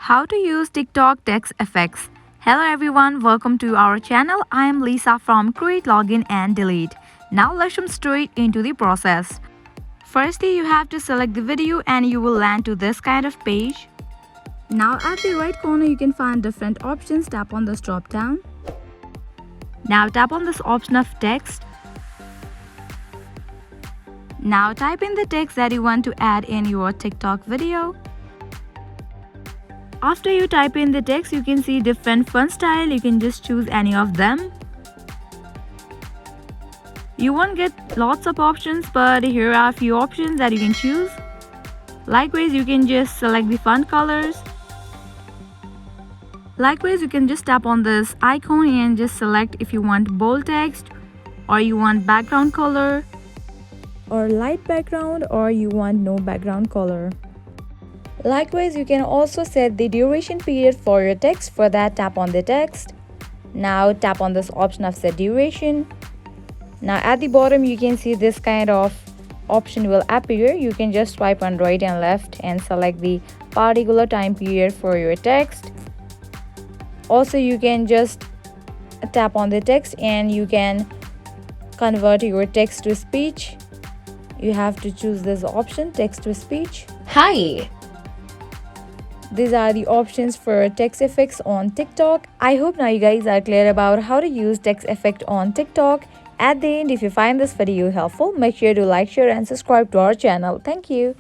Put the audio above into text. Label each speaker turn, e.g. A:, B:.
A: How to use TikTok text effects. Hello everyone, welcome to our channel. I am Lisa from Create, Login and Delete. Now let's jump straight into the process. Firstly, you have to select the video and you will land to this kind of page. Now at the right corner you can find different options. Tap on this drop down. Now tap on this option of text. Now type in the text that you want to add in your TikTok video. After you type in the text, you can see different font style. You can just choose any of them. You won't get lots of options, but here are a few options that you can choose. Likewise, you can just select the font colors. Likewise, you can just tap on this icon and just select if you want bold text, or you want background color, or light background, or you want no background color. Likewise, you can also set the duration period for your text. For that, tap on the text. Now tap on this option of set duration. Now at the bottom you can see this kind of option will appear. You can just swipe on right and left and select the particular time period for your text. Also, you can just tap on the text and you can convert your text to speech. You have to choose this option, text to speech.
B: Hi!
A: These are the options for text effects on TikTok. I hope now you guys are clear about how to use text effect on TikTok. At the end, if you find this video helpful, make sure to like, share and subscribe to our channel. Thank you.